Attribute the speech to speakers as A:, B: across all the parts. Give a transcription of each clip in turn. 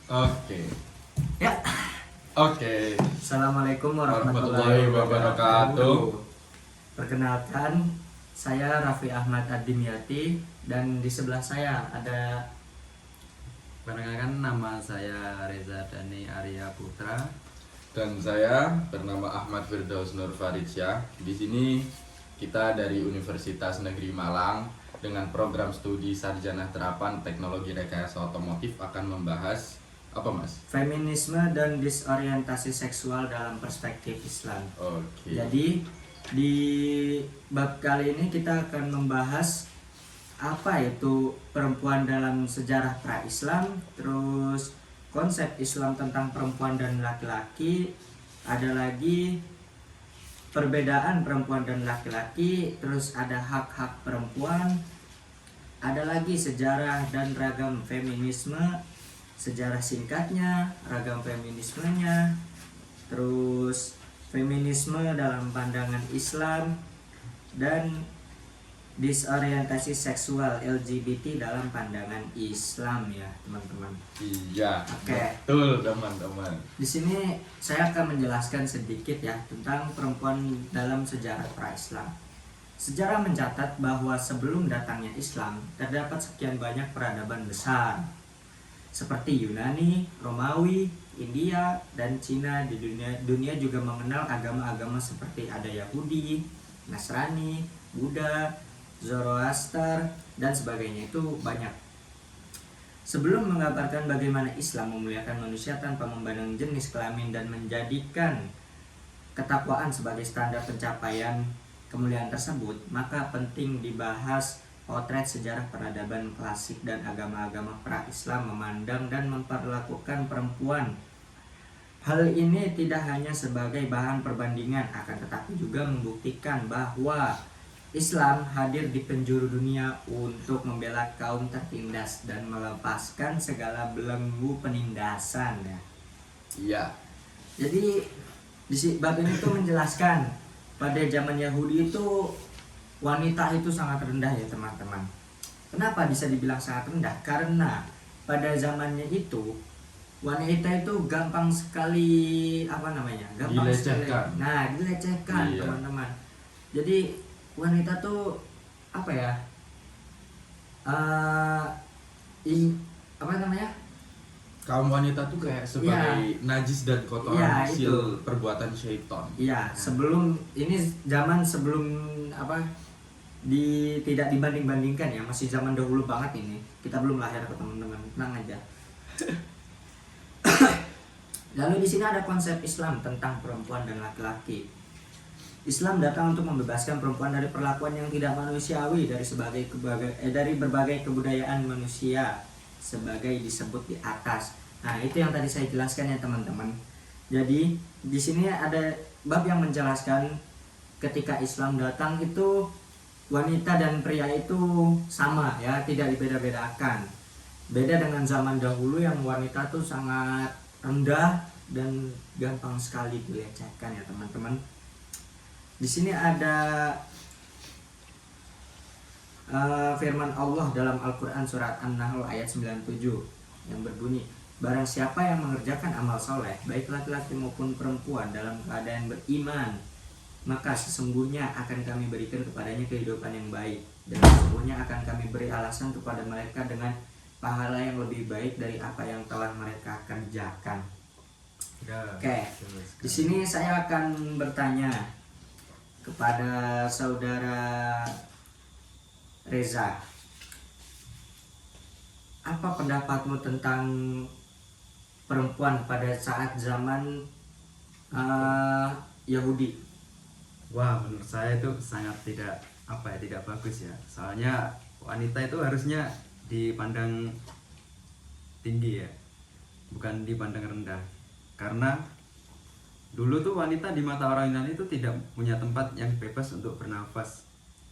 A: Oke,
B: Ya,
A: oke.
B: Assalamualaikum
A: Warahmatullahi
B: warahmatullahi
A: wabarakatuh.
B: wabarakatuh. Perkenalkan, saya Raffi Ahmad Adimyati dan di sebelah saya ada
C: Perkenalkan, nama saya Reza Dani Arya Putra.
A: Dan saya bernama Ahmad Firdaus Nur Faridsyah. Di sini kita dari Universitas Negeri Malang dengan program studi Sarjana Terapan Teknologi Rekayasa Otomotif akan membahas apa, Mas?
B: feminisme dan disorientasi seksual dalam perspektif Islam.
A: Oke.
B: Jadi di bab kali ini kita akan membahas apa itu perempuan dalam sejarah pra-Islam, terus konsep Islam tentang perempuan dan laki-laki, ada lagi perbedaan perempuan dan laki-laki, terus ada hak-hak perempuan, ada lagi sejarah dan ragam feminisme, sejarah singkatnya, ragam feminismenya, terus feminisme dalam pandangan Islam, dan disorientasi seksual LGBT dalam pandangan Islam ya teman-teman.
A: Iya.
B: Oke.
A: Betul, teman-teman.
B: Di sini saya akan menjelaskan sedikit ya tentang perempuan dalam sejarah pra-Islam. Sejarah mencatat bahwa sebelum datangnya Islam terdapat sekian banyak peradaban besar seperti Yunani, Romawi, India, dan Cina. Di dunia juga mengenal agama-agama seperti ada Yahudi, Nasrani, Buddha, Zoroaster, dan sebagainya. Itu banyak. Sebelum mengabarkan bagaimana Islam memuliakan manusia tanpa memandang jenis kelamin dan menjadikan ketakwaan sebagai standar pencapaian kemuliaan tersebut, maka penting dibahas potret sejarah peradaban klasik dan agama-agama pra-Islam memandang dan memperlakukan perempuan. Hal ini tidak hanya sebagai bahan perbandingan, akan tetapi juga membuktikan bahwa Islam hadir di penjuru dunia untuk membela kaum tertindas dan melepaskan segala belenggu penindasan ya.
A: Iya.
B: Jadi di bab ini tuh menjelaskan pada zaman Yahudi itu wanita itu sangat rendah ya teman-teman. Kenapa bisa dibilang sangat rendah? Karena pada zamannya itu wanita itu gampang sekali gampang sekali.
A: Dilecehkan.
B: Nah, dilecehkan
A: Iya.
B: teman-teman. Jadi wanita tuh apa ya?
A: Kaum wanita tuh kayak sebagai najis dan kotoran
B: Iya,
A: hasil
B: itu.
A: perbuatan syaitan.
B: Iya, sebelum ini zaman sebelum tidak dibanding-bandingkan ya, masih zaman dahulu banget ini. Kita belum lahir ke teman-teman, tenang aja. Lalu di sini ada konsep Islam tentang perempuan dan laki-laki. Islam datang untuk membebaskan perempuan dari perlakuan yang tidak manusiawi dari berbagai kebudayaan manusia sebagai disebut di atas. Nah, itu yang tadi saya jelaskan ya teman-teman. Jadi di sini ada bab yang menjelaskan ketika Islam datang itu wanita dan pria itu sama ya, tidak dibeda-bedakan. Beda dengan zaman dahulu yang wanita tuh sangat rendah dan gampang sekali dilecehkan ya teman-teman. Di sini ada firman Allah dalam Al-Quran surat An-Nahl ayat 97 yang berbunyi, barang siapa yang mengerjakan amal soleh baik laki-laki maupun perempuan dalam keadaan beriman, maka sesungguhnya akan kami berikan kepadanya kehidupan yang baik, dan sesungguhnya akan kami beri alasan kepada mereka dengan pahala yang lebih baik dari apa yang telah mereka kerjakan. Oke, di sini saya akan bertanya kepada saudara Reza, apa pendapatmu tentang perempuan pada saat zaman Yahudi?
C: Wah, menurut saya itu sangat tidak bagus ya. Soalnya wanita itu harusnya dipandang tinggi ya, bukan dipandang rendah. Karena dulu tuh wanita di mata orang Yunani itu tidak punya tempat yang bebas untuk bernafas.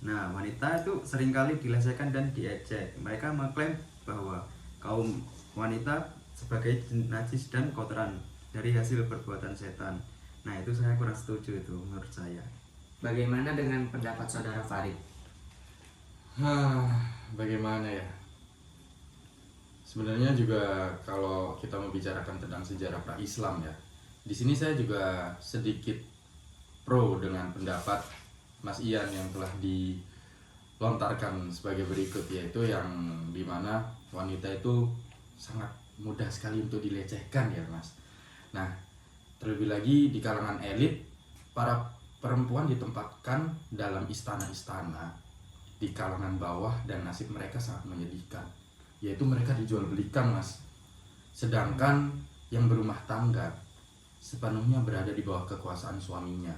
C: Nah, wanita itu seringkali dilecehkan dan diejek. Mereka mengklaim bahwa kaum wanita sebagai najis dan kotoran dari hasil perbuatan setan. Nah, itu saya kurang setuju itu menurut saya.
B: Bagaimana dengan pendapat saudara Farid?
A: Bagaimana ya? Sebenarnya juga kalau kita membicarakan tentang sejarah pra-Islam ya, di sini saya juga sedikit pro dengan pendapat Mas Ian yang telah dilontarkan sebagai berikut, yaitu yang dimana wanita itu sangat mudah sekali untuk dilecehkan ya Mas. Nah, terlebih lagi di kalangan elit, para perempuan ditempatkan dalam istana-istana di kalangan bawah dan nasib mereka sangat menyedihkan, yaitu mereka dijual belikan Mas. Sedangkan yang berumah tangga sepenuhnya berada di bawah kekuasaan suaminya.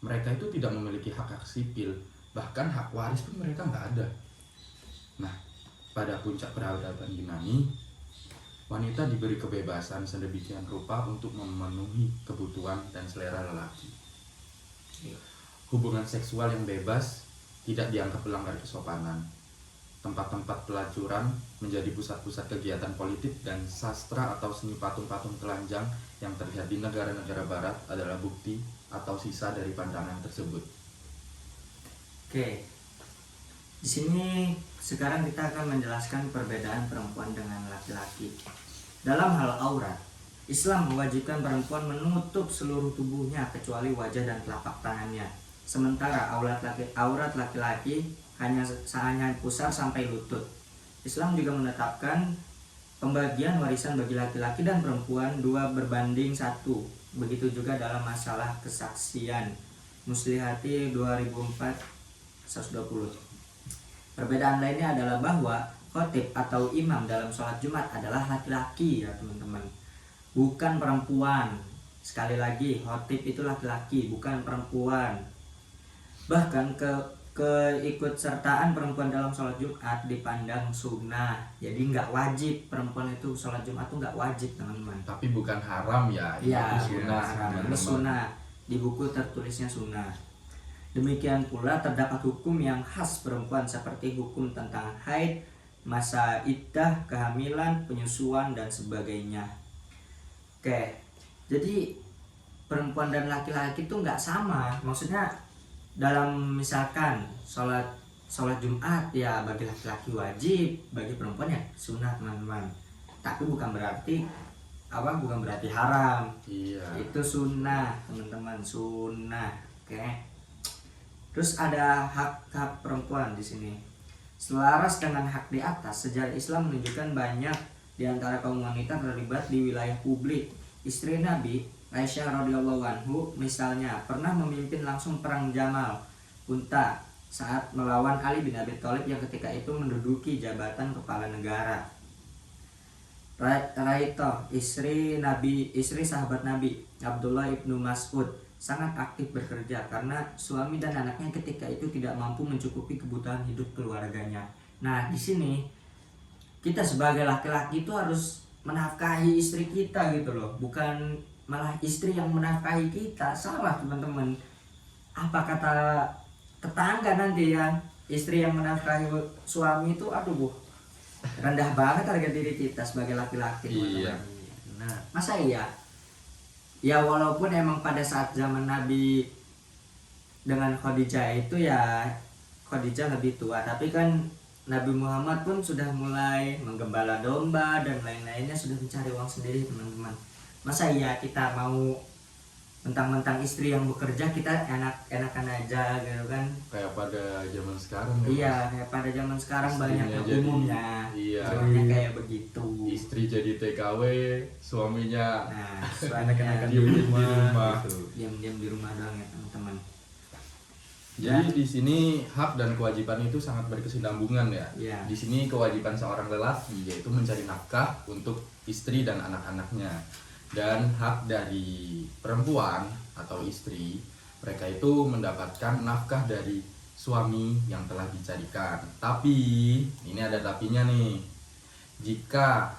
A: Mereka itu tidak memiliki hak-hak sipil, bahkan hak waris pun mereka nggak ada. Nah, pada puncak peradaban Yunani, wanita diberi kebebasan sedemikian rupa untuk memenuhi kebutuhan dan selera lelaki. Hubungan seksual yang bebas tidak dianggap melanggar kesopanan. Tempat-tempat pelacuran menjadi pusat-pusat kegiatan politik dan sastra atau seni patung-patung telanjang yang terlihat di negara-negara barat adalah bukti atau sisa dari pandangan tersebut.
B: Oke. Di sini sekarang kita akan menjelaskan perbedaan perempuan dengan laki-laki. Dalam hal aurat, Islam mewajibkan perempuan menutup seluruh tubuhnya kecuali wajah dan telapak tangannya. Sementara aurat laki-laki hanya pusar sampai lutut. Islam juga menetapkan pembagian warisan bagi laki-laki dan perempuan 2:1. Begitu juga dalam masalah kesaksian. Muslihati 2004/120. Perbedaan lainnya adalah bahwa khotib atau imam dalam sholat Jumat adalah laki-laki ya teman-teman, bukan perempuan. Sekali lagi, khotib itu laki-laki, bukan perempuan. Bahkan keikutsertaan perempuan dalam sholat Jumat dipandang sunnah. Jadi nggak wajib perempuan itu sholat Jumat tuh nggak wajib teman-teman.
A: Tapi bukan haram ya,
B: Iya,
A: itu sunnah.
B: ini sunnah. Di buku tertulisnya sunnah. Demikian pula terdapat hukum yang khas perempuan seperti hukum tentang haid, masa iddah, kehamilan, penyusuan dan sebagainya. Oke, jadi perempuan dan laki-laki itu nggak sama. Maksudnya dalam misalkan sholat Jumat ya bagi laki-laki wajib, bagi perempuan ya sunnah teman-teman. Tapi bukan berarti haram.
A: Iya.
B: Itu sunnah teman-teman, sunnah. Oke. Terus ada hak-hak perempuan di sini. Selaras dengan hak di atas, sejarah Islam menunjukkan banyak di antara kaum wanita terlibat di wilayah publik. Istri Nabi Aisyah radhiyallahu anhu misalnya pernah memimpin langsung perang Jamal Unta saat melawan Ali bin Abi Thalib yang ketika itu menduduki jabatan kepala negara. Raito, istri sahabat Nabi Abdullah ibnu Mas'ud sangat aktif bekerja karena suami dan anaknya ketika itu tidak mampu mencukupi kebutuhan hidup keluarganya. Nah, di sini kita sebagai laki-laki itu harus menafkahi istri kita gitu loh, bukan malah istri yang menafkahi kita. Salah teman-teman. Apa kata tetangga nanti ya, istri yang menafkahi suami itu aduh rendah banget harga diri kita sebagai laki-laki teman-teman.
A: Iya.
B: Nah, masa iya? Ya walaupun emang pada saat zaman Nabi dengan Khadijah itu ya Khadijah lebih tua, tapi kan Nabi Muhammad pun sudah mulai menggembala domba dan lain-lainnya, sudah mencari uang sendiri teman-teman. Masa iya kita mau mentang-mentang istri yang bekerja kita enak-enakan aja gitu kan?
A: Kayak pada zaman sekarang ya.
B: Iya, kayak pada zaman sekarang banyak yang
A: Istrinya
B: umumnya.
A: iya.
B: Umumnya kayak begitu.
A: Istri jadi TKW, suaminya
B: Nah,
C: Enak-enakan
B: suaminya
C: di rumah
A: gitu.
B: diam-diam di rumah doang ya teman-teman.
A: Jadi di sini hak dan kewajiban itu sangat berkesinambungan ya.
B: Iya.
A: Di sini kewajiban seorang lelaki yaitu mencari nafkah untuk istri dan anak-anaknya. Dan hak dari perempuan atau istri, mereka itu mendapatkan nafkah dari suami yang telah dicarikan. Tapi ini ada tapinya nih. Jika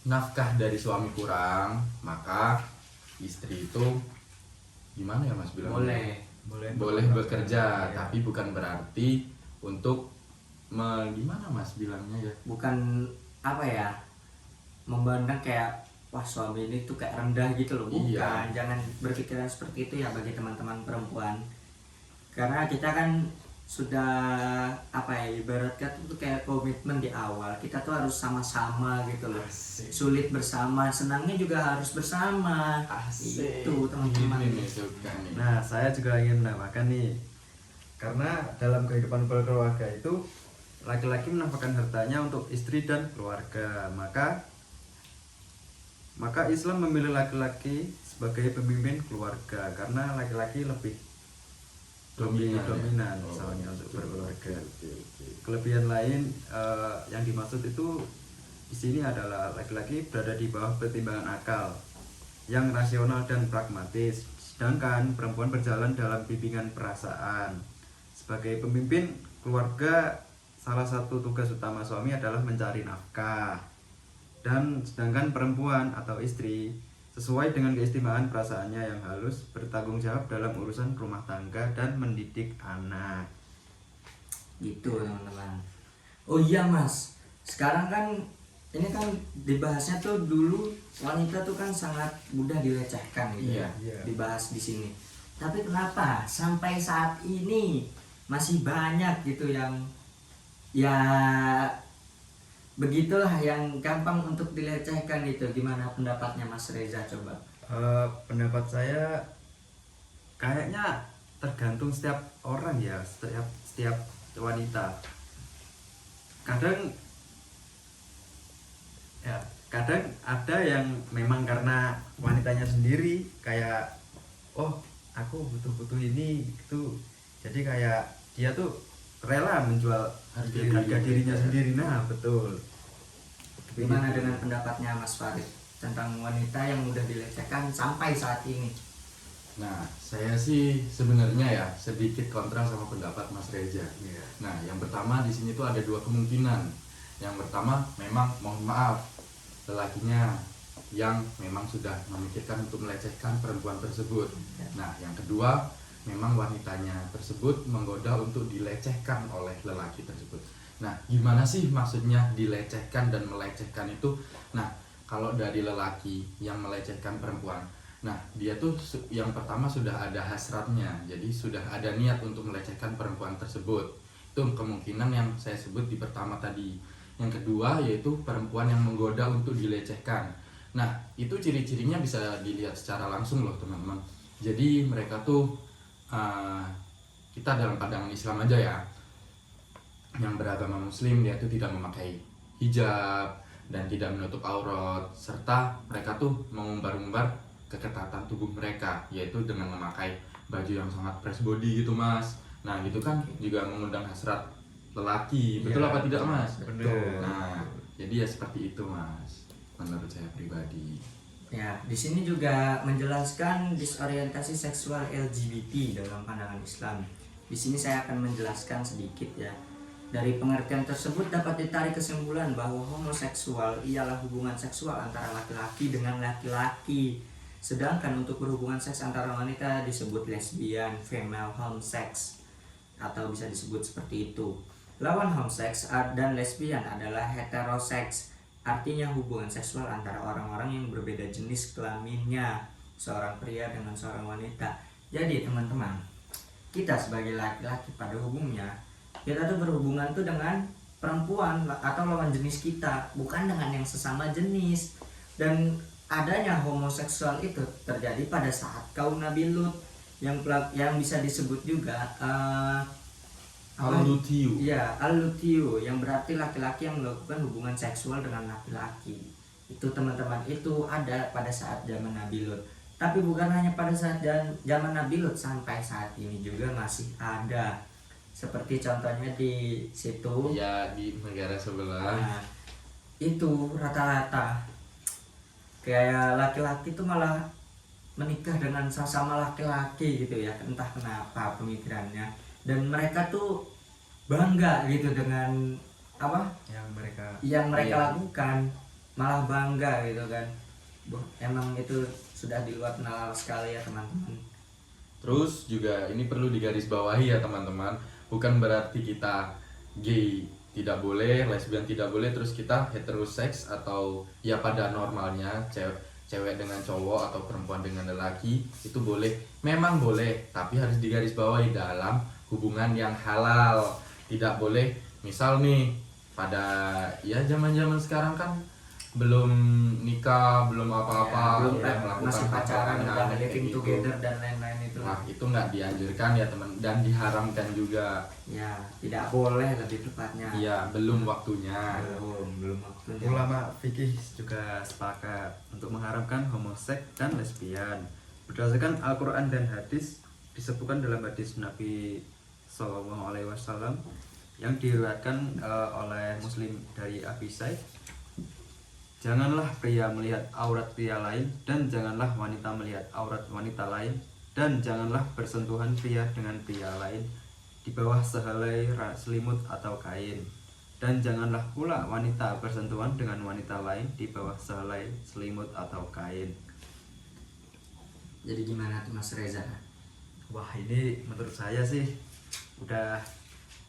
A: nafkah dari suami kurang, maka istri itu gimana ya Mas bilang? Boleh bekerja,
C: ya.
A: tapi bukan berarti untuk gimana Mas bilangnya ya?
B: Bukan apa ya, memandang kayak wah suami ini tuh kayak rendah gitu loh, bukan.
A: Iya.
B: Jangan berpikiran seperti itu ya bagi teman-teman perempuan, karena kita kan sudah apa ya, ibaratkan tuh kayak komitmen di awal, kita tuh harus sama-sama gitu loh. Sulit bersama, senangnya juga harus bersama. Itu teman-teman.
A: Ini nih suka nih.
C: Nah, saya juga ingin menambahkan nih, karena dalam kehidupan berkeluarga itu laki-laki menafkahkan hartanya untuk istri dan keluarga. Maka Islam memilih laki-laki sebagai pemimpin keluarga karena laki-laki lebih
A: Dominan ya?
C: dominan
A: Oh,
C: misalnya untuk berkeluarga.
A: oke.
C: Kelebihan lain yang dimaksud itu di sini adalah laki-laki berada di bawah pertimbangan akal yang rasional dan pragmatis, sedangkan perempuan berjalan dalam bimbingan perasaan. Sebagai pemimpin keluarga, salah satu tugas utama suami adalah mencari nafkah, dan sedangkan perempuan atau istri sesuai dengan keistimewaan perasaannya yang halus bertanggung jawab dalam urusan rumah tangga dan mendidik anak.
B: Gitu teman-teman. Oh iya Mas, sekarang kan ini kan dibahasnya tuh dulu wanita tuh kan sangat mudah dilecehkan gitu.
A: Iya,
C: iya.
B: Dibahas di sini. Tapi kenapa sampai saat ini masih banyak gitu yang ya begitulah, yang gampang untuk dilecehkan itu. Gimana pendapatnya Mas Reza coba?
C: Pendapat saya kayaknya tergantung setiap orang ya, setiap wanita. Kadang ada yang memang karena wanitanya sendiri kayak, oh aku butuh ini gitu, jadi kayak dia tuh rela menjual harga dirinya sendiri. Nah betul.
B: Gimana dengan pendapatnya Mas Farid tentang wanita yang mudah dilecehkan sampai saat ini?
A: Nah, saya sih sebenarnya ya sedikit kontra sama pendapat Mas Reza.
C: Iya.
A: Nah, yang pertama di sini tuh ada dua kemungkinan. Yang pertama, memang mohon maaf, lelakinya yang memang sudah memikirkan untuk melecehkan perempuan tersebut. Nah, yang kedua, memang wanitanya tersebut menggoda untuk dilecehkan oleh lelaki tersebut. Nah, gimana sih maksudnya dilecehkan dan melecehkan itu? Nah, kalau dari lelaki yang melecehkan perempuan, nah dia tuh yang pertama sudah ada hasratnya, jadi sudah ada niat untuk melecehkan perempuan tersebut. Itu kemungkinan yang saya sebut di pertama tadi. Yang kedua yaitu perempuan yang menggoda untuk dilecehkan. Nah, itu ciri-cirinya bisa dilihat secara langsung loh teman-teman. Jadi mereka tuh kita dalam pandangan Islam aja ya, yang beragama Muslim, dia tuh tidak memakai hijab dan tidak menutup aurat, serta mereka tuh mengumbar-umbar keketatan tubuh mereka, yaitu dengan memakai baju yang sangat press body gitu Mas. Nah gitu kan juga mengundang hasrat lelaki, betul apa tidak Mas?
C: Betul.
A: Nah jadi ya seperti itu Mas, menurut saya pribadi.
B: Ya, di sini juga menjelaskan disorientasi seksual LGBT dalam pandangan Islam. Di sini saya akan menjelaskan sedikit ya. Dari pengertian tersebut dapat ditarik kesimpulan bahwa homoseksual ialah hubungan seksual antara laki-laki dengan laki-laki. Sedangkan untuk berhubungan seks antara wanita disebut lesbian, female homosex, atau bisa disebut seperti itu. Lawan homosex dan lesbian adalah heteroseks. Artinya hubungan seksual antara orang-orang yang berbeda jenis kelaminnya, seorang pria dengan seorang wanita. Jadi teman-teman, kita sebagai laki-laki pada umumnya, kita tuh berhubungan tuh dengan perempuan atau lawan jenis kita, bukan dengan yang sesama jenis. Dan adanya homoseksual itu terjadi pada saat kaum Nabi Lut yang bisa disebut juga
A: Al-Lutiu.
B: iya, al-lutiu, yang berarti laki-laki yang melakukan hubungan seksual dengan laki-laki. Itu teman-teman, itu ada pada saat zaman Nabi Lut. Tapi bukan hanya pada saat zaman Nabi Lut, sampai saat ini juga masih ada. Seperti contohnya di situ
A: Ya di negara sebelah.
B: nah, itu rata-rata kayak laki-laki tuh malah menikah dengan sesama laki-laki gitu ya, entah kenapa pemikirannya. Dan mereka tuh bangga gitu dengan apa yang mereka
A: Iya.
B: lakukan, malah bangga gitu kan. Emang itu sudah di luar nalar sekali ya teman-teman.
A: Terus juga ini perlu digarisbawahi ya teman-teman, bukan berarti kita gay tidak boleh, lesbian tidak boleh, terus kita heteroseks atau ya pada normalnya cewek dengan cowok atau perempuan dengan lelaki itu boleh. Memang boleh, tapi harus digarisbawahi dalam hubungan yang halal. Tidak boleh misal nih pada ya zaman-zaman sekarang kan belum nikah, belum apa-apa,
B: belum
A: ya, melakukan
B: masih pacaran,
A: hal-hal
B: udah
A: kayak
B: living
A: gitu.
B: together dan lain-lain itu.
A: Nah, itu nggak dianjurkan ya teman, dan diharamkan juga.
B: Ya, tidak boleh lebih tepatnya.
A: Iya, belum waktunya.
B: Belum waktunya.
C: Ulama fikih juga sepakat untuk mengharamkan homoseks dan lesbian. Berdasarkan Al-Quran dan hadis, disebutkan dalam hadis Nabi SAW yang diriwayatkan oleh Muslim dari Abi Sa'id, janganlah pria melihat aurat pria lain, dan janganlah wanita melihat aurat wanita lain, dan janganlah bersentuhan pria dengan pria lain di bawah sehelai selimut atau kain, dan janganlah pula wanita bersentuhan dengan wanita lain di bawah sehelai selimut atau kain.
B: Jadi gimana tuh Mas Reza?
C: Wah, ini menurut saya sih udah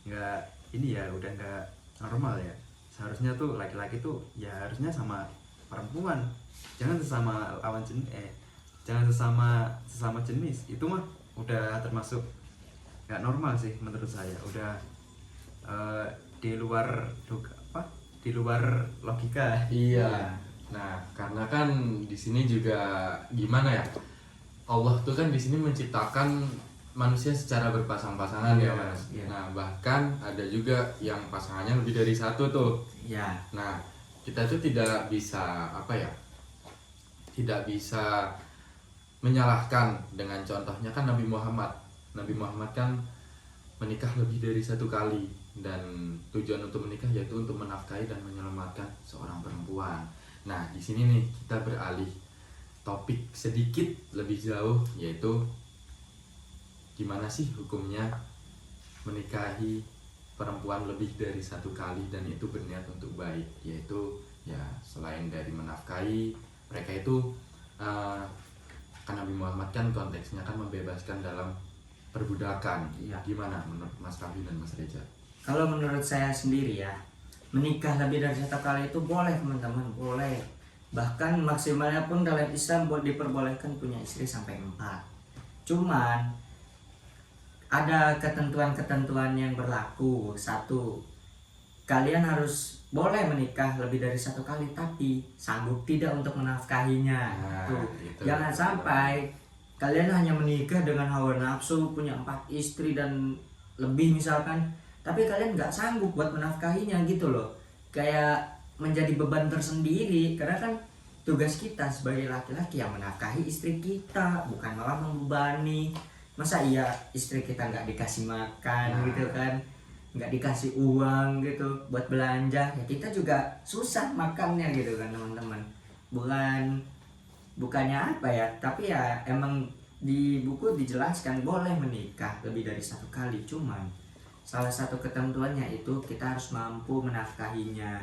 C: nggak ini ya, udah nggak normal ya. Seharusnya tuh laki-laki tuh ya harusnya sama perempuan, jangan sesama lawan jenis, jangan sesama jenis. Itu mah udah termasuk nggak normal sih menurut saya. Udah di luar di luar logika.
A: Iya. Nah, karena kan di sini juga gimana ya? Allah tuh kan di sini menciptakan manusia secara berpasang-pasangan ya, Mas.
B: Iya.
A: Nah, bahkan ada juga yang pasangannya lebih dari satu tuh.
B: Ya,
A: Nah, kita tuh tidak bisa apa ya? Tidak bisa menyalahkan dengan contohnya kan Nabi Muhammad. Nabi Muhammad kan menikah lebih dari satu kali, dan tujuan untuk menikah yaitu untuk menafkahi dan menyelamatkan seorang perempuan. Nah, di sini nih kita beralih topik sedikit lebih jauh, yaitu gimana sih hukumnya menikahi perempuan lebih dari satu kali dan itu berniat untuk baik, yaitu ya selain dari menafkahi mereka itu kan Nabi Muhammad kan konteksnya kan membebaskan dalam perbudakan.
B: Iya.
A: Gimana menurut Mas Raffi dan Mas Reza?
B: kalau menurut saya sendiri ya, menikah lebih dari satu kali itu boleh teman-teman, boleh. Bahkan maksimalnya pun dalam Islam diperbolehkan punya istri sampai 4. Cuman ada ketentuan-ketentuan yang berlaku. Satu, kalian harus boleh menikah lebih dari satu kali, tapi sanggup tidak untuk menafkahinya.
A: Nah,
B: Tuh.
A: itu.
B: Jangan sampai kalian hanya menikah dengan hawa nafsu, punya 4 istri dan lebih misalkan, tapi kalian nggak sanggup buat menafkahinya gitu loh. Kayak menjadi beban tersendiri, karena kan tugas kita sebagai laki-laki yang menafkahi istri kita, bukan malah membebani. Masa iya istri kita nggak dikasih makan gitu kan, nggak dikasih uang gitu buat belanja, ya kita juga susah makannya gitu kan teman-teman. Bukannya apa ya, tapi ya emang di buku dijelaskan boleh menikah lebih dari satu kali, cuman salah satu ketentuannya itu kita harus mampu menafkahinya.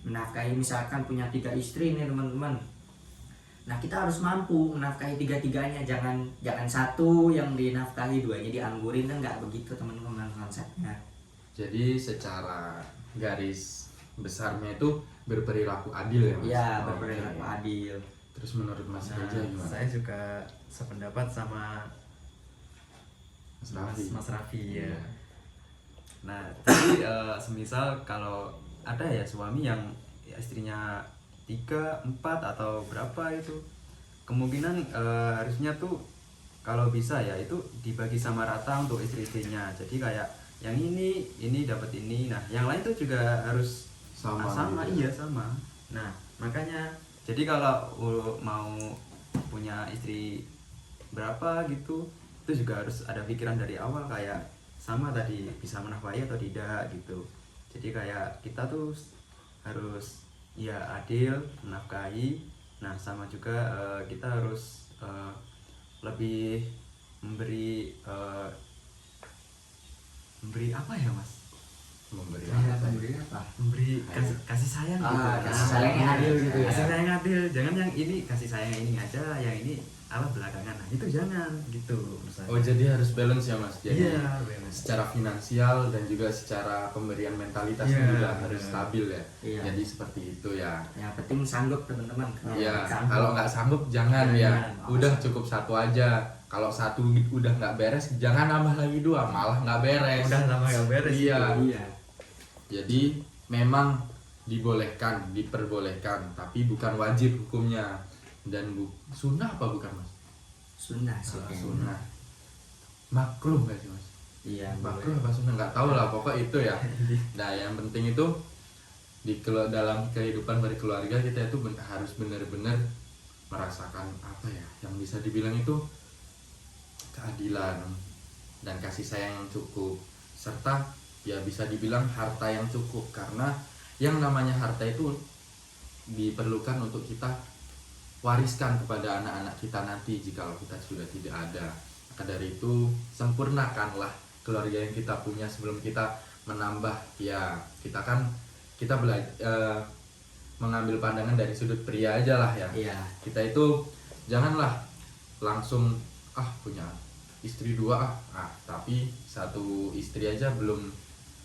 B: Menafkahi misalkan punya 3 istri nih teman-teman, nah kita harus mampu menafkahi 3-tiganya, jangan satu yang dinafkahi, 2-nya dianggurin, kan nggak begitu teman-teman konsepnya.
A: Jadi secara garis besarnya itu berperilaku adil ya, Mas?
B: Ya, berperilaku adil.
A: Terus menurut Mas
C: Nah,
A: Reza gimana?
C: saya juga sependapat sama
A: Mas Raffi.
C: Mas Raffi ya.
A: Iya.
C: Nah, jadi semisal kalau ada ya suami yang ya, istrinya 3, 4 atau berapa itu, kemungkinan harusnya tuh kalau bisa ya itu dibagi sama rata untuk istri-istrinya. Jadi kayak yang ini dapat ini, nah yang lain tuh juga harus
A: Sama gitu.
C: iya sama. Nah makanya jadi kalau mau punya istri berapa gitu, itu juga harus ada pikiran dari awal kayak sama tadi, bisa menafkahi atau tidak gitu. Jadi kayak kita tuh harus ya adil menafkahi. Nah sama juga kita harus lebih memberi apa ya Mas?
A: Memberi
B: Ya,
A: apa?
B: memberi apa?
C: Memberi kasih sayang gitu.
B: Kasih sayang yang adil gitu ya.
C: Kasih sayang adil, jangan yang ini kasih sayang yang ini aja, yang ini apa belakangan. Nah, itu jangan gitu menurut saya.
A: Oh, jadi harus balance ya Mas. Jadi
C: Iya, balance.
A: secara finansial dan juga secara pemberian mentalitasnya
C: Iya,
A: juga
C: benar.
A: harus stabil ya.
B: Iya.
A: Jadi seperti itu ya.
B: Yang penting sanggup teman-teman.
A: Iya,
B: Sanggup.
A: kalau nggak sanggup jangan ya.
B: Jangan.
A: Udah cukup satu aja. Kalau satu udah nggak beres, jangan nambah lagi dua, malah nggak beres.
C: Udah lama gak beres.
A: Iya.
C: gitu.
B: Iya.
A: Jadi memang dibolehkan, diperbolehkan, tapi bukan wajib hukumnya. Dan sunnah apa bukan Mas?
B: Sunnah sih.
A: Ah,
B: kayaknya.
A: sunnah. Makruh nggak sih Mas?
B: Iya.
A: Makruh apa sunnah nggak tahu lah, pokok itu ya. Nah yang penting itu dalam kehidupan berkeluarga kita itu harus benar-benar merasakan apa ya, yang bisa dibilang itu keadilan dan kasih sayang yang cukup, serta ya bisa dibilang harta yang cukup, karena yang namanya harta itu diperlukan untuk kita wariskan kepada anak-anak kita nanti jika kita sudah tidak ada. Maka dari itu sempurnakanlah keluarga yang kita punya sebelum kita menambah. Ya kita mengambil pandangan dari sudut pria aja lah ya.
B: Iya.
A: Kita itu janganlah langsung punya istri dua tapi satu istri aja belum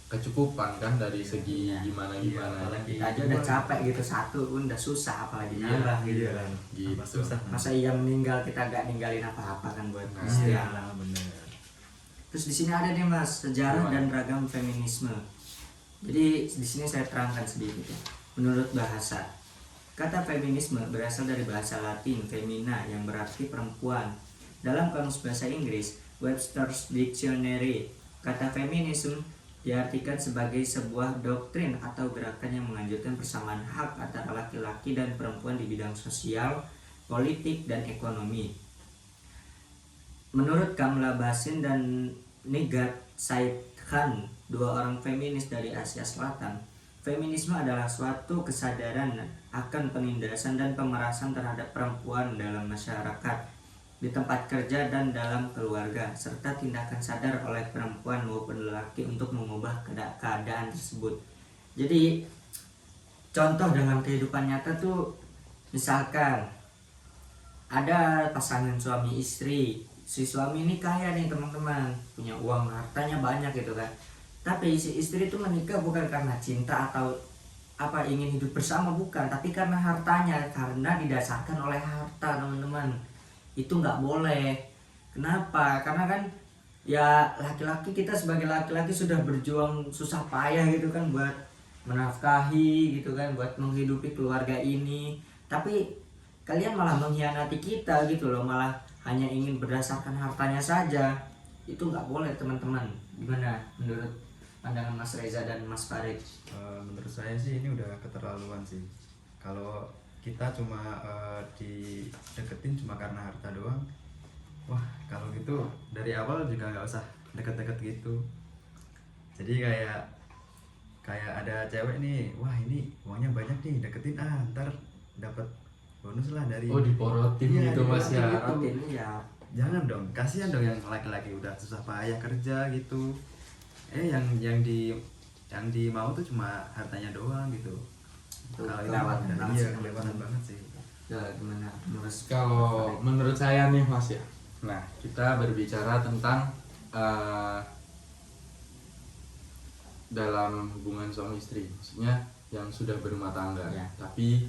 A: kecukupan kan dari segi
B: Iya.
A: gimana
C: Iya, apalagi
B: Kita aja udah capek gitu, satu pun udah susah apalagi
A: Iya.
B: nambah gitu
C: Iya.
B: kan.
A: gitu.
C: Tambah susah.
B: Masa iya meninggal kita gak ninggalin apa-apa kan buat
A: Nah,
B: istri
C: Iya,
B: anak.
C: benar.
B: Terus di sini ada nih Mas, sejarah
A: Gimana?
B: dan ragam feminisme. Jadi di sini saya terangkan sedikit ya. Menurut bahasa, kata feminisme berasal dari bahasa Latin femina yang berarti perempuan. Dalam kamus bahasa Inggris, Webster's Dictionary, kata feminisme diartikan sebagai sebuah doktrin atau gerakan yang menganjurkan persamaan hak antara laki-laki dan perempuan di bidang sosial, politik, dan ekonomi. Menurut Kamla Basin dan Nighat Said Khan, dua orang feminis dari Asia Selatan, feminisme adalah suatu kesadaran akan penindasan dan pemerasan terhadap perempuan dalam masyarakat, di tempat kerja dan dalam keluarga, serta tindakan sadar oleh perempuan maupun lelaki untuk mengubah keadaan tersebut. Jadi contoh dalam kehidupan nyata tuh, misalkan ada pasangan suami istri, si suami ini kaya nih teman-teman, punya uang, hartanya banyak gitu kan, tapi si istri itu menikah bukan karena cinta atau ingin hidup bersama, bukan, tapi karena hartanya, karena didasarkan oleh harta teman-teman. Itu nggak boleh. Kenapa? Karena kan ya laki-laki, kita sebagai laki-laki sudah berjuang susah payah gitu kan buat menafkahi gitu kan, buat menghidupi keluarga ini, tapi kalian malah mengkhianati kita gitu loh, malah hanya ingin berdasarkan hartanya saja. Itu nggak boleh teman-teman. Gimana menurut pandangan Mas Reza dan Mas Farid?
C: Menurut saya sih ini udah keterlaluan sih. Kalau kita cuma dideketin cuma karena harta doang, wah kalau gitu dari awal juga nggak usah deket-deket gitu. Jadi kayak ada cewek nih, wah ini uangnya banyak nih, deketin ntar dapat bonus lah dari.
A: Diporotin
C: Iya,
A: gitu Mas ya.
B: Diporotin, ya.
C: Jangan dong, kasihan dong yang laki-laki udah susah payah kerja gitu. Yang di mau tuh cuma hartanya doang gitu.
B: Itu
C: Kalau ini
B: kelewatan banget
C: iya,
B: sih,
C: kelewatan banget sih.
B: Ya, gimana menurut
A: Kalau menurut saya nih Mas ya, nah kita berbicara tentang dalam hubungan suami istri, maksudnya yang sudah berumah tangga,
B: Ya.
A: tapi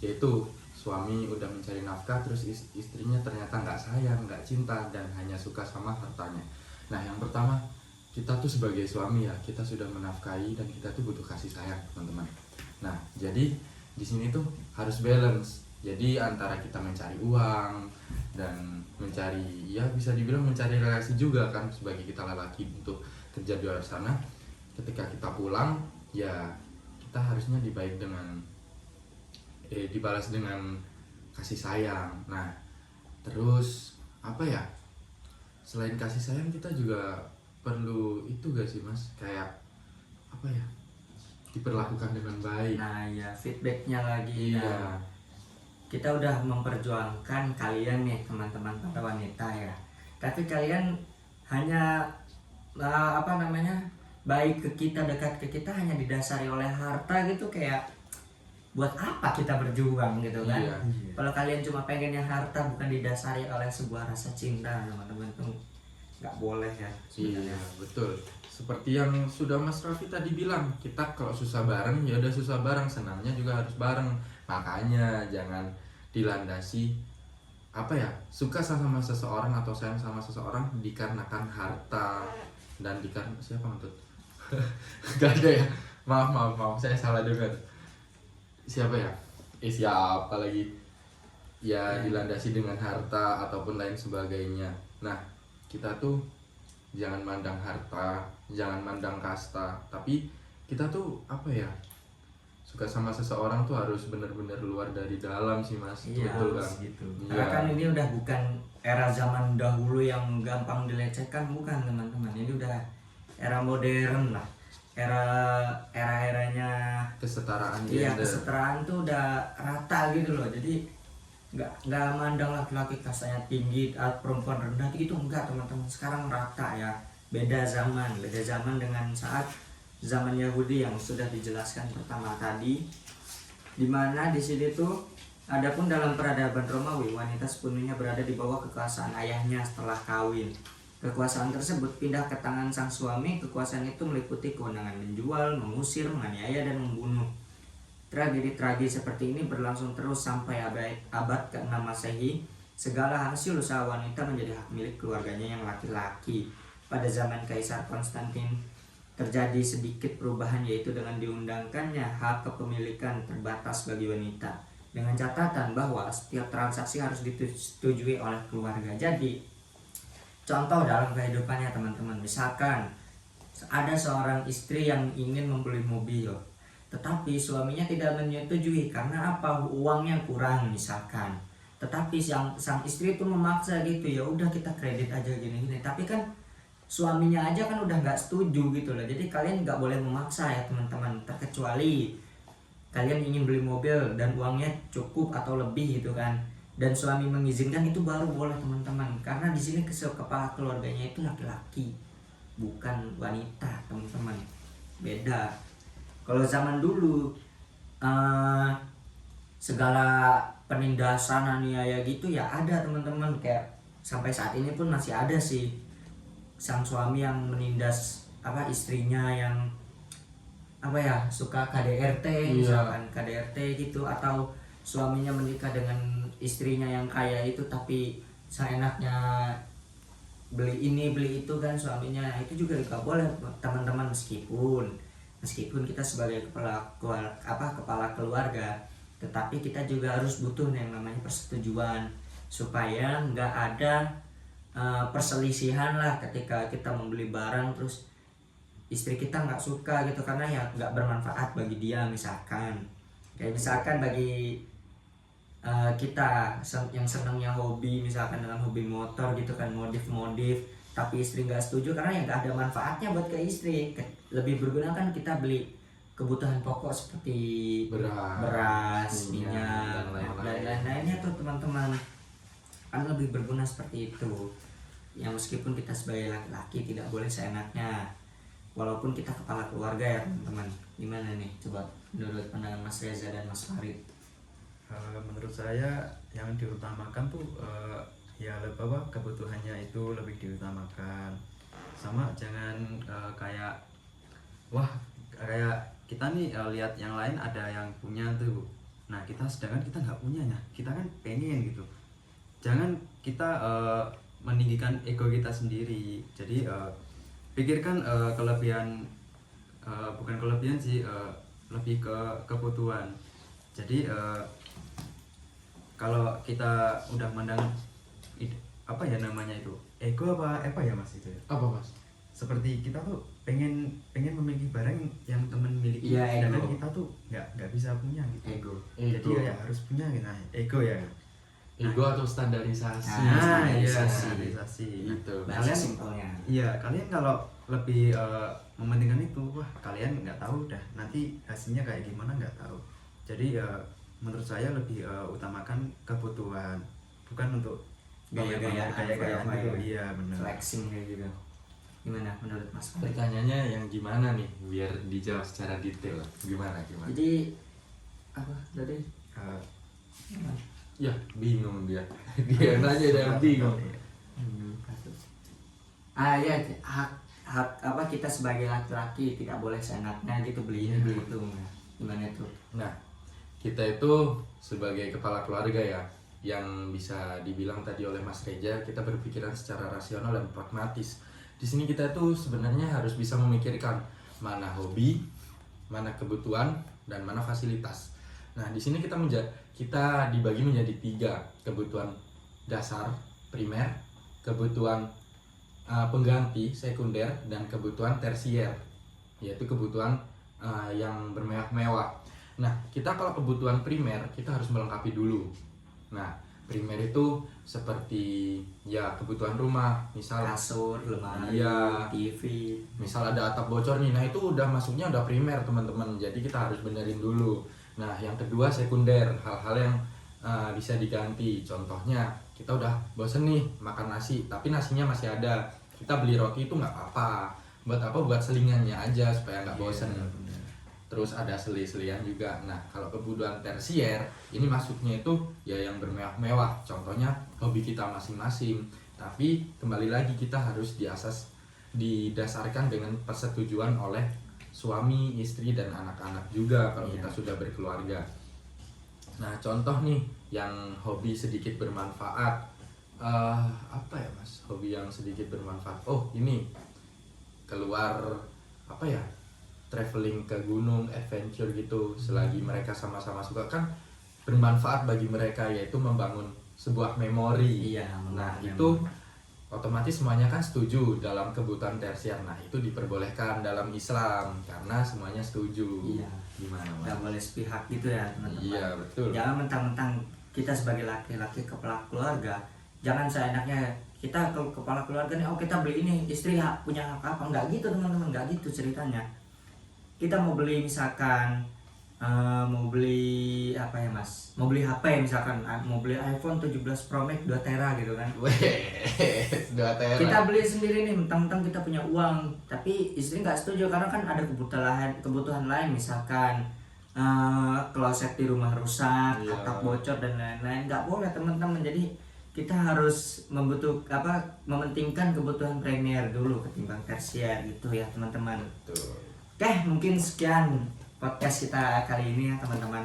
A: yaitu suami udah mencari nafkah, terus istrinya ternyata nggak sayang, nggak cinta, dan hanya suka sama hartanya. Nah yang pertama, kita tuh sebagai suami ya, kita sudah menafkahi dan kita tuh butuh kasih sayang teman-teman. Nah jadi di sini tuh harus balance. Jadi antara kita mencari uang dan mencari, ya bisa dibilang mencari relasi juga kan, sebagai kita lelaki untuk kerja di luar sana. Ketika kita pulang, ya kita harusnya dibalas dengan kasih sayang. Nah terus apa ya, selain kasih sayang kita juga perlu itu gak sih Mas, kayak apa ya, diperlakukan dengan baik.
B: Nah ya, feedbacknya lagi.
A: Iya.
B: Nah, kita udah memperjuangkan kalian nih teman-teman para wanita ya, tapi kalian hanya baik ke kita, dekat ke kita hanya didasari oleh harta gitu, kayak buat apa kita berjuang gitu kan?
A: Iya.
B: Kalau kalian cuma pengen yang harta bukan didasari oleh sebuah rasa cinta, teman-teman, tuh nggak boleh ya sebenarnya.
A: Iya, betul. Seperti yang sudah Mas Raffi tadi bilang, kita kalau susah bareng ya udah susah bareng, senangnya juga harus bareng. Makanya jangan dilandasi apa ya, suka sama seseorang atau sayang sama seseorang dikarenakan harta dan dikarenakan siapa Antut? Gak ada ya. Maaf, saya salah dengar. Siapa ya? Siapa lagi? Ya dilandasi dengan harta ataupun lain sebagainya. Nah, kita tuh jangan mandang harta, jangan mandang kasta, tapi kita tuh apa ya, suka sama seseorang tuh harus benar-benar luar dari dalam sih Mas.
B: Iya,
A: Betul kan?
C: gitu.
B: Karena kan ini udah bukan era zaman dahulu yang gampang dilecehkan, bukan teman-teman. Ini udah era modern lah. Eranya
A: Kesetaraan
B: iya,
A: gender.
B: kesetaraan tuh udah rata gitu loh. Jadi nggak mandang laki-laki kastanya tinggi atau perempuan rendah gitu, enggak teman-teman. Sekarang rata ya. Beda zaman dengan saat zaman Yahudi yang sudah dijelaskan pertama tadi, dimana di sini tuh adapun dalam peradaban Romawi wanita sepenuhnya berada di bawah kekuasaan ayahnya setelah kawin. Kekuasaan tersebut pindah ke tangan sang suami. Kekuasaan itu meliputi kewenangan menjual, mengusir, menganiaya, dan membunuh. Tragedi tragis seperti ini berlangsung terus sampai abad ke-6 Masehi. Segala hasil usaha wanita menjadi hak milik keluarganya yang laki-laki. Pada zaman Kaisar Konstantin terjadi sedikit perubahan, yaitu dengan diundangkannya hak kepemilikan terbatas bagi wanita, dengan catatan bahwa setiap transaksi harus disetujui oleh keluarga. Jadi contoh dalam kehidupannya teman-teman, misalkan ada seorang istri yang ingin membeli mobil, tetapi suaminya tidak menyetujui karena apa, uangnya kurang misalkan. Tetapi sang istri pun memaksa gitu, ya udah kita kredit aja gini-gini. Tapi kan suaminya aja kan udah nggak setuju gitu loh. Jadi kalian nggak boleh memaksa ya teman-teman, terkecuali kalian ingin beli mobil dan uangnya cukup atau lebih gitu kan, dan suami mengizinkan, itu baru boleh teman-teman. Karena di sini kepala keluarganya itu laki-laki, bukan wanita teman-teman. Beda. Kalau zaman dulu segala penindasan aniaya gitu ya ada teman-teman, kayak sampai saat ini pun masih ada sih, sang suami yang menindas istrinya yang suka KDRT misalkan, KDRT gitu, atau suaminya menikah dengan istrinya yang kaya itu tapi seenaknya beli ini beli itu kan suaminya, itu juga gak boleh teman-teman. Meskipun kita sebagai kepala keluarga, tetapi kita juga harus butuh yang namanya persetujuan supaya nggak ada perselisihan lah ketika kita membeli barang terus istri kita nggak suka gitu, karena ya nggak bermanfaat bagi dia. Misalkan bagi kita yang senangnya hobi, misalkan dengan hobi motor gitu kan, modif, tapi istri nggak setuju karena ya nggak ada manfaatnya buat ke istri. Lebih berguna kan kita beli kebutuhan pokok seperti beras, minyak, dan lain-lainnya tuh teman-teman, kan lebih berguna seperti itu. Yang meskipun kita sebagai laki-laki tidak boleh seenaknya, walaupun kita kepala keluarga ya teman-teman. Gimana nih coba menurut pandangan Mas Reza dan Mas Farid?
C: Menurut saya yang diutamakan tuh ya kebutuhannya itu lebih diutamakan. Sama jangan kayak kita nih lihat yang lain ada yang punya tuh, nah sedangkan kita nggak punyanya, kita kan pengen gitu. Jangan kita meninggikan ego kita sendiri. Jadi pikirkan kelebihan, bukan kelebihan sih, lebih ke kebutuhan. Jadi kalau kita udah mandang apa ya namanya itu, ego apa ya Mas itu ya?
A: Apa Mas?
C: Seperti kita tuh pengen memiliki barang yang teman miliki, sedangkan kita tuh nggak bisa punya gitu. Jadi ya harus punya gitu. Nah, ego ya.
A: Ego atau standarisasi.
C: Standarisasi.
A: Itu.
B: Kalian simpelnya.
C: Iya, kalian kalau lebih mementingkan itu, kalian nggak tahu dah nanti hasilnya kayak gimana, nggak tahu. Jadi menurut saya lebih utamakan kebutuhan, bukan untuk
B: gaya-gayaan
C: gitu. Iya benar.
B: Flexing kayak gitu. Gimana menurut Mas?
A: Pertanyaannya yang gimana nih biar dijawab secara detail? Gimana?
B: Jadi apa tadi?
A: Ya bingung dia. Dia nanya dia bingung.
B: Ya, hak apa kita sebagai laki-laki tidak boleh seenaknya gitu beli ini beli itu. Gimana itu?
A: Nah, kita itu sebagai kepala keluarga ya, yang bisa dibilang tadi oleh Mas Reja, kita berpikiran secara rasional dan pragmatis. Di sini kita tuh sebenarnya harus bisa memikirkan mana hobi, mana kebutuhan, dan mana fasilitas. Nah, di sini kita dibagi menjadi 3, kebutuhan dasar, primer, kebutuhan pengganti, sekunder, dan kebutuhan tersier, yaitu kebutuhan yang bermewah-mewah. Nah, kita kalau kebutuhan primer, kita harus melengkapi dulu. Nah, primer itu seperti ya kebutuhan rumah, misal
B: Kasur, lemari,
A: Iya.
B: TV.
A: misal ada atap bocor nih, nah itu udah masuknya udah primer teman-teman, jadi kita harus benerin dulu. Nah, yang kedua sekunder, hal-hal yang bisa diganti. Contohnya kita udah bosen nih makan nasi, tapi nasinya masih ada, kita beli roti itu nggak apa-apa. Buat apa? Buat selingannya aja supaya nggak bosen. Terus ada seli-selian juga. Nah, kalau kebutuhan tersier ini masuknya itu ya yang bermewah-mewah. Contohnya hobi kita masing-masing. Tapi kembali lagi kita harus didasarkan dengan persetujuan oleh suami, istri, dan anak-anak juga kalau kita sudah berkeluarga. Nah, contoh nih yang hobi sedikit bermanfaat. Apa ya Mas? Hobi yang sedikit bermanfaat. Oh, ini keluar apa ya? Traveling ke gunung, adventure gitu. Selagi mereka sama-sama suka kan bermanfaat bagi mereka, yaitu membangun sebuah memori.
B: Iya,
A: Nah,
B: memori.
A: itu otomatis semuanya kan setuju dalam kebutuhan tersier. Nah, itu diperbolehkan dalam Islam karena semuanya setuju.
B: Iya.
A: Gimana, Mas?
B: Nggak boleh sepihak gitu ya teman-teman.
A: Iya, betul.
B: Jangan mentang-mentang kita sebagai laki-laki kepala keluarga, jangan seenaknya kita ke kepala keluarga nih, oh kita beli ini, istri punya hak apa? Nggak gitu teman-teman, nggak gitu ceritanya. Kita mau beli misalkan mau beli apa ya Mas? Mau beli HP misalkan, mau beli iPhone 17 Pro Max 2 tera gitu kan.
A: Weh, 2 tera.
B: Kita beli sendiri nih, mentang-mentang kita punya uang, tapi istri nggak setuju karena kan ada kebutuhan lain, misalkan kloset di rumah rusak,
A: Iya.
B: atap bocor dan lain-lain. Nggak boleh teman-teman. Jadi kita harus mementingkan kebutuhan primer dulu ketimbang tersier gitu ya teman-teman.
A: Betul.
B: Oke, mungkin sekian podcast kita kali ini ya teman-teman.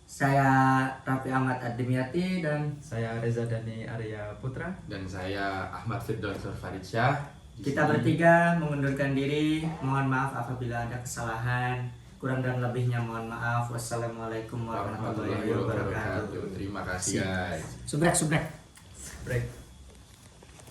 B: Saya Raffi Ahmad Ad-Dimyati dan
C: Saya Reza Dani Arya Putra.
A: Dan saya Ahmad Firdaus Nur Faridsyah.
B: kita bertiga mengundurkan diri. Mohon maaf apabila ada kesalahan. Kurang dan lebihnya mohon maaf. Wassalamualaikum warahmatullahi wabarakatuh.
A: Terima kasih guys.
B: Subrek.
C: Break.